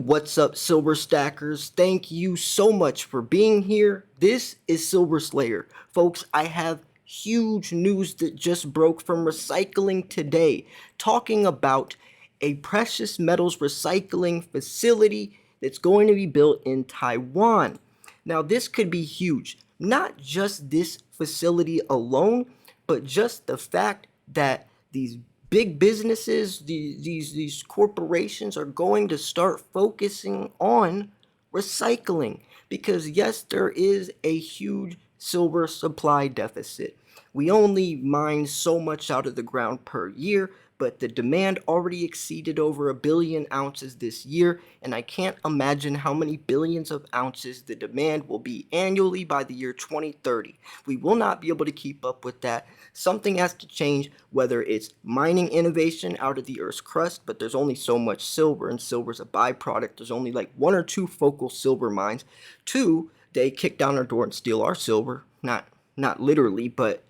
What's up, Silver Stackers? Thank you so much for being here. This is Silver Slayer. Folks, I have huge news that just broke from Recycling Today, talking about a precious metals recycling facility that's going to be built in Taiwan. Now, this could be huge. Not just this facility alone, but just the fact that these big businesses, these corporations are going to start focusing on recycling because yes, there is a huge silver supply deficit. We only mine so much out of the ground per year, but the demand already exceeded over 1 billion ounces this year, and I can't imagine how many billions of ounces the demand will be annually by the year 2030. We will not be able to keep up with that. Something has to change, whether it's mining innovation out of the Earth's crust, but there's only so much silver, and silver's a byproduct. There's only like 1 or 2 focal silver mines. 2, they kick down our door and steal our silver. Not literally, but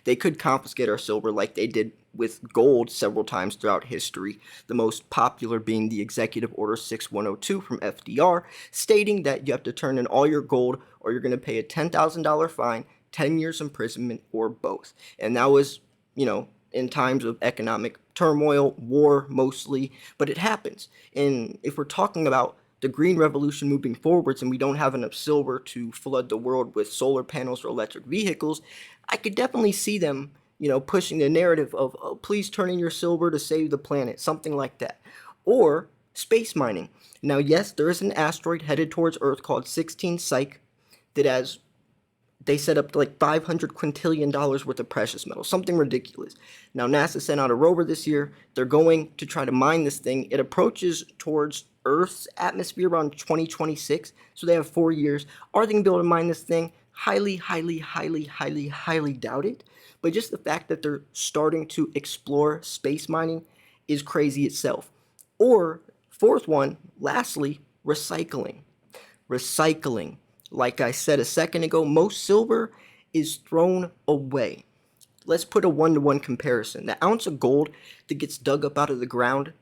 they could confiscate our silver like they did with gold several times throughout history, the most popular being the Executive Order 6102 from FDR, stating that you have to turn in all your gold or you're going to pay a $10,000 fine, 10 years imprisonment, or both. And that was, in times of economic turmoil, war mostly, but it happens. And if we're talking about the green revolution moving forwards and we don't have enough silver to flood the world with solar panels or electric vehicles, I could definitely see them, pushing the narrative of, oh, please turn in your silver to save the planet, something like that. Or space mining. Now, yes, there is an asteroid headed towards Earth called 16 Psyche that has, they set up like $500 quintillion worth of precious metal, something ridiculous. Now, NASA sent out a rover this year. They're going to try to mine this thing. It approaches towards Earth's atmosphere around 2026, so they have 4 years. Are they going to be able to mine this thing? Highly doubt it. But just the fact that they're starting to explore space mining is crazy itself. Or, fourth one, lastly, recycling. Recycling. Like I said a second ago, most silver is thrown away. Let's put a 1-to-1 comparison. The ounce of gold that gets dug up out of the ground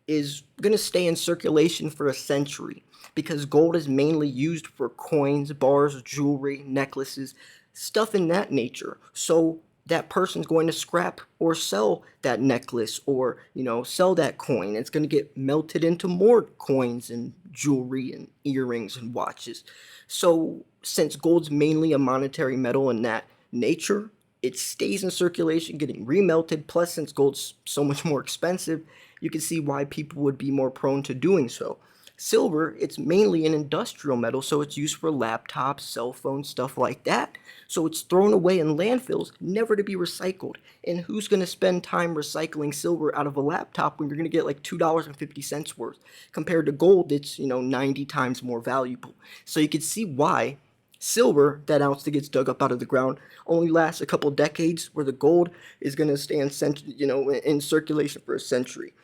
is going to stay in circulation for a century because gold is mainly used for coins, bars, jewelry, necklaces, stuff in that nature. So that person's going to scrap or sell that necklace or, sell that coin. It's going to get melted into more coins and jewelry and earrings and watches. So since gold's mainly a monetary metal in that nature, it stays in circulation, getting remelted. Plus, since gold's so much more expensive, you can see why people would be more prone to doing so. Silver, it's mainly an industrial metal, so it's used for laptops, cell phones, stuff like that. So it's thrown away in landfills, never to be recycled. And who's going to spend time recycling silver out of a laptop when you're going to get like $2.50 worth compared to gold that's, 90 times more valuable? So you can see why silver, that ounce that gets dug up out of the ground, only lasts a couple decades, where the gold is going to stay in circulation for a century.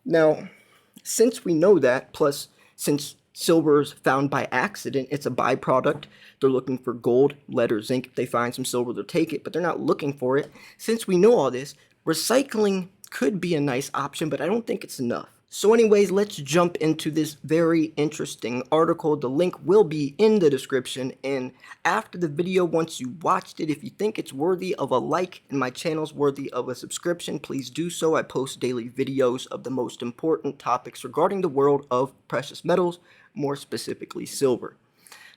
Now, since we know that, plus since silver is found by accident, it's a byproduct. They're looking for gold, lead, or zinc. If they find some silver, they'll take it, but they're not looking for it. Since we know all this, recycling could be a nice option, but I don't think it's enough. So anyways, let's jump into this very interesting article. The link will be in the description, and after the video, once you watched it, if you think it's worthy of a like and my channel's worthy of a subscription, please do so. I post daily videos of the most important topics regarding the world of precious metals, more specifically silver.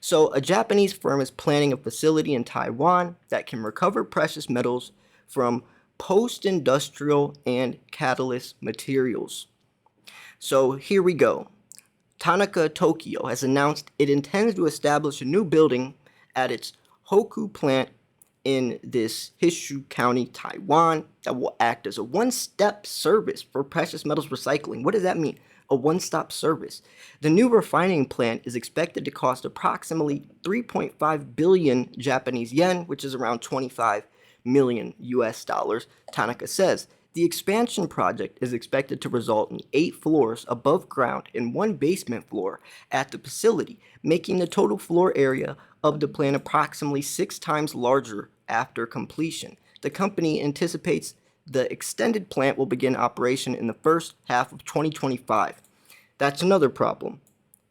So a Japanese firm is planning a facility in Taiwan that can recover precious metals from post-industrial and catalyst materials. So here we go. Tanaka Tokyo has announced it intends to establish a new building at its Hoku plant in this Honshu County, Taiwan, that will act as a one-step service for precious metals recycling. What does that mean? A one-stop service. The new refining plant is expected to cost approximately 3.5 billion Japanese yen, which is around 25 million US dollars, Tanaka says. The expansion project is expected to result in 8 floors above ground and 1 basement floor at the facility, making the total floor area of the plant approximately 6 times larger after completion. The company anticipates the extended plant will begin operation in the first half of 2025. That's another problem.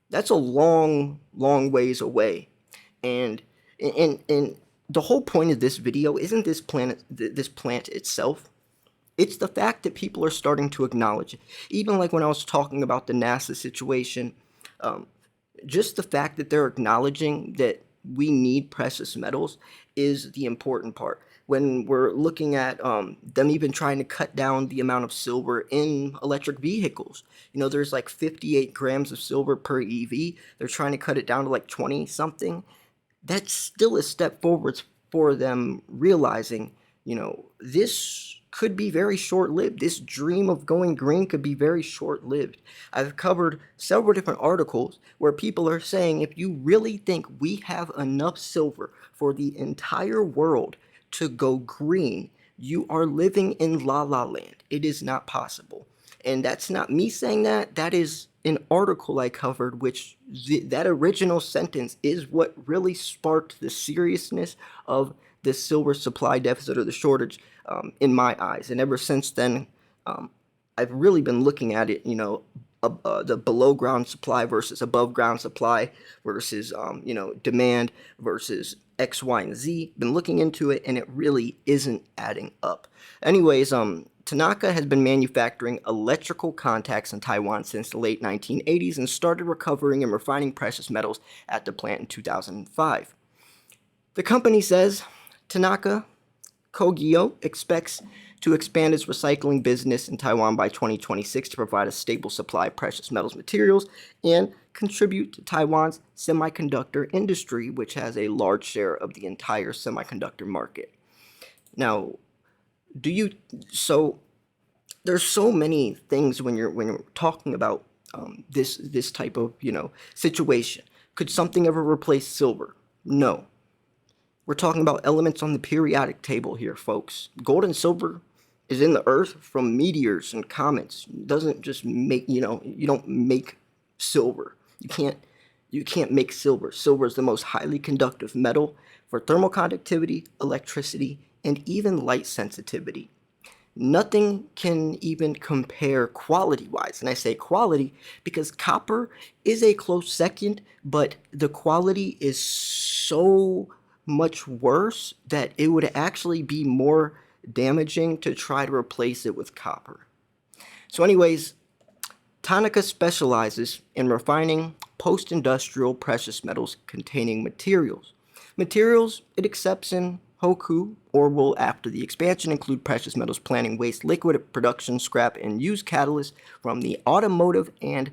That's a long, long ways away. And and the whole point of this video isn't this plant itself. It's the fact that people are starting to acknowledge it. Even like when I was talking about the NASA situation, um, just the fact that they're acknowledging that we need precious metals is the important part. When we're looking at them even trying to cut down the amount of silver in electric vehicles, there's like 58 grams of silver per EV. They're trying to cut it down to like 20 something. That's still a step forwards for them realizing, this could be very short lived. This dream of going green could be very short lived. I've covered several different articles where people are saying if you really think we have enough silver for the entire world to go green, you are living in la la land. It is not possible. And that's not me saying that. That is an article I covered, which that original sentence is what really sparked the seriousness of the silver supply deficit or the shortage in my eyes. And ever since then, um, I've really been looking at it, the below ground supply versus above ground supply versus, demand versus X, Y, and Z. Been looking into it, and it really isn't adding up. Anyways, Tanaka has been manufacturing electrical contacts in Taiwan since the late 1980s and started recovering and refining precious metals at the plant in 2005. The company says Tanaka Kogyo expects to expand its recycling business in Taiwan by 2026 to provide a stable supply of precious metals materials and contribute to Taiwan's semiconductor industry, which has a large share of the entire semiconductor market. Now, so there's so many things when you're talking about this type of situation. Could something ever replace silver? No. We're talking about elements on the periodic table here, folks. Gold and silver is in the earth from meteors and comets. It doesn't just make, you don't make silver. You can't make silver. Silver is the most highly conductive metal for thermal conductivity, electricity, and even light sensitivity. Nothing can even compare quality-wise. And I say quality because copper is a close second, but the quality is so much worse that it would actually be more damaging to try to replace it with copper. So anyways, Tanaka specializes in refining post-industrial precious metals containing materials. Materials it accepts in Hoku or will after the expansion include precious metals planning waste liquid production scrap and used catalysts from the automotive and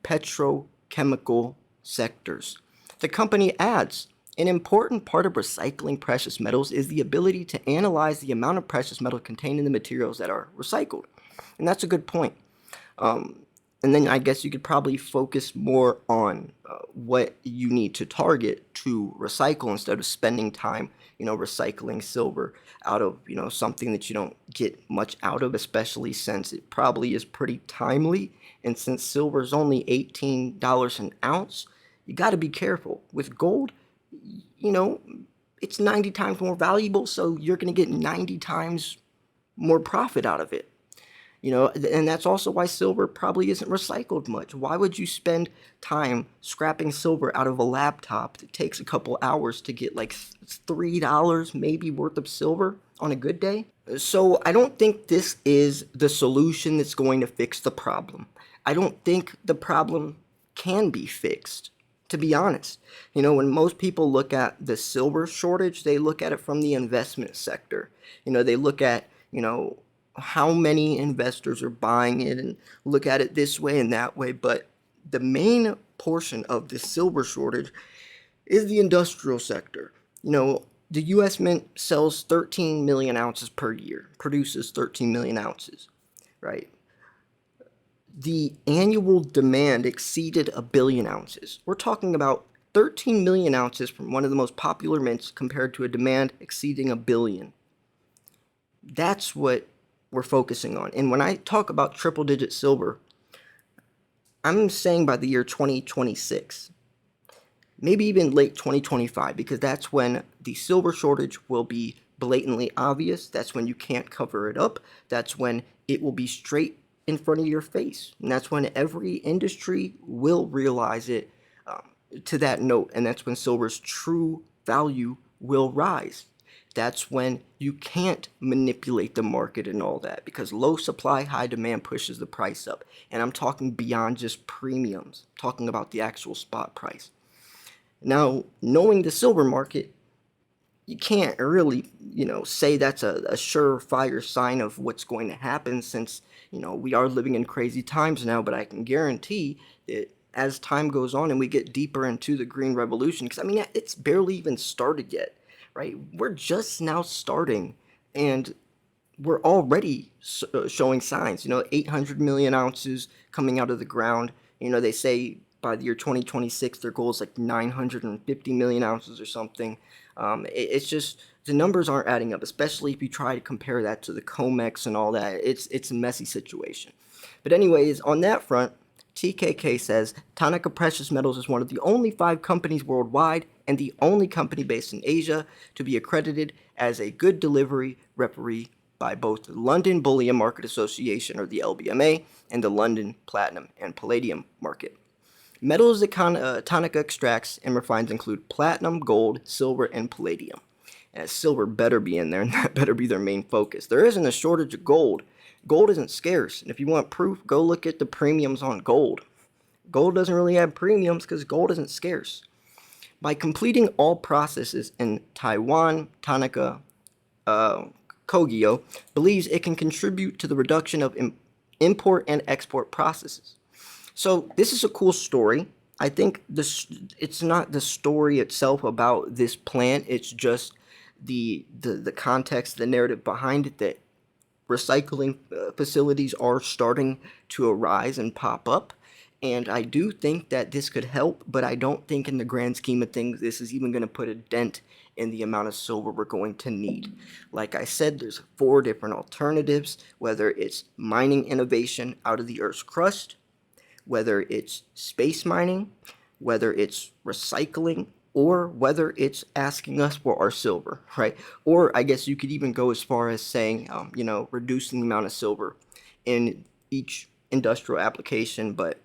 petrochemical sectors. The company adds an important part of recycling precious metals is the ability to analyze the amount of precious metal contained in the materials that are recycled. And that's a good point. And then I guess you could probably focus more on what you need to target to recycle instead of spending time, recycling silver out of, something that you don't get much out of, especially since it probably is pretty timely. And since silver is only $18 an ounce, you got to be careful. With gold, it's 90 times more valuable, so you're going to get 90 times more profit out of it. And that's also why silver probably isn't recycled much. Why would you spend time scrapping silver out of a laptop that takes a couple hours to get like $3 maybe worth of silver on a good day? So I don't think this is the solution that's going to fix the problem. I don't think the problem can be fixed, to be honest. When most people look at the silver shortage, they look at it from the investment sector. They look at, how many investors are buying it and look at it this way and that way. But the main portion of the silver shortage is the industrial sector. The U.S. Mint sells 13 million ounces per year, produces 13 million ounces, right? The annual demand exceeded 1 billion ounces. We're talking about 13 million ounces from one of the most popular mints compared to a demand exceeding 1 billion. That's what we're focusing on. And when I talk about triple digit silver, I'm saying by the year 2026, maybe even late 2025, because that's when the silver shortage will be blatantly obvious. That's when you can't cover it up. That's when it will be straight in front of your face. And that's when every industry will realize it to that note, and that's when silver's true value will rise. That's when you can't manipulate the market and all that, because low supply, high demand pushes the price up. And I'm talking beyond just premiums, I'm talking about the actual spot price. Now, knowing the silver market, you can't really, say that's a surefire sign of what's going to happen, since, we are living in crazy times now. But I can guarantee that as time goes on and we get deeper into the green revolution, because I mean, it's barely even started yet, right? We're just now starting, and we're already showing signs. 800 million ounces coming out of the ground. They say by the year 2026, their goal is like 950 million ounces or something. It's just, the numbers aren't adding up, especially if you try to compare that to the COMEX and all that. It's a messy situation. But anyways, on that front, TKK says Tanaka Precious Metals is one of the only 5 companies worldwide and the only company based in Asia to be accredited as a good delivery referee by both the London Bullion Market Association, or the LBMA, and the London Platinum and Palladium Market. Metals that Tanaka extracts and refines include platinum, gold, silver, and palladium. And silver better be in there, and that better be their main focus. There isn't a shortage of gold. Gold isn't scarce, and if you want proof, go look at the premiums on gold. Gold doesn't really have premiums because gold isn't scarce. By completing all processes in Taiwan, Tanaka Kogyo believes it can contribute to the reduction of import and export processes. So this is a cool story. I think it's not the story itself about this plant. It's just the context, the narrative behind it, that recycling facilities are starting to arise and pop up. And I do think that this could help, but I don't think in the grand scheme of things this is even going to put a dent in the amount of silver we're going to need. Like I said, there's 4 different alternatives, whether it's mining innovation out of the Earth's crust, whether it's space mining, whether it's recycling, or whether it's asking us for our silver, right? Or I guess you could even go as far as saying, reducing the amount of silver in each industrial application, but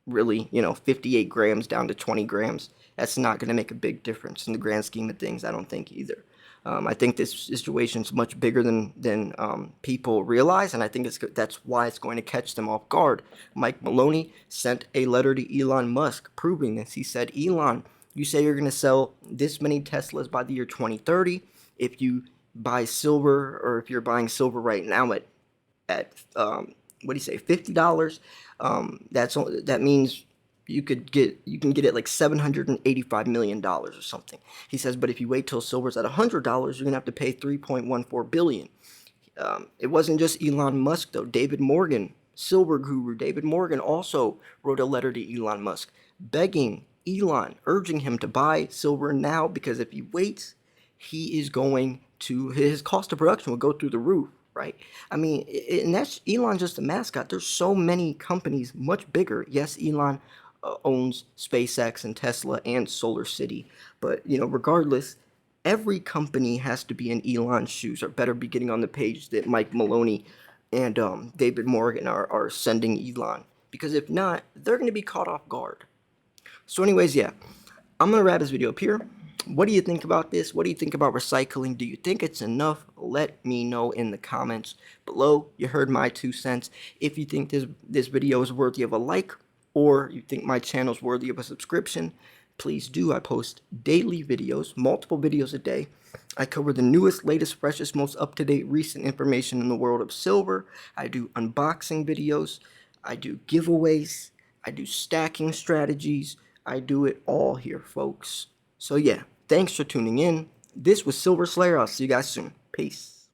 really, 58 grams down to 20 grams. That's not going to make a big difference in the grand scheme of things, I don't think either. I think this situation is much bigger than people realize, and I think that's why it's going to catch them off guard. Mike Maloney sent a letter to Elon Musk proving this. He said, Elon, you say you're going to sell this many Teslas by the year 2030. If you buy silver, or if you're buying silver right now at what do you say, $50, that means you can get it like $785 million or something. He says, but if you wait till silver's at $100, you're gonna have to pay $3.14 billion. It wasn't just Elon Musk though. David Morgan, silver guru David Morgan, also wrote a letter to Elon Musk begging Elon, urging him to buy silver now, because if he waits, his cost of production will go through the roof. Right? I mean, and that's Elon, just a mascot. There's so many companies much bigger. Yes, Elon owns SpaceX and Tesla and Solar City, but regardless, every company has to be in Elon's shoes, or better be getting on the page that Mike Maloney and David Morgan are sending Elon, because if not, they're going to be caught off guard. So anyways, yeah, I'm going to wrap this video up here. What do you think about this? What do you think about recycling? Do you think it's enough? Let me know in the comments below. You heard my 2 cents. If you think this video is worthy of a like, or you think my channel is worthy of a subscription, please do. I post daily videos, multiple videos a day. I cover the newest, latest, freshest, most up-to-date recent information in the world of silver. I do unboxing videos. I do giveaways. I do stacking strategies. I do it all here, folks. So yeah, thanks for tuning in. This was Silver Slayer. I'll see you guys soon. Peace.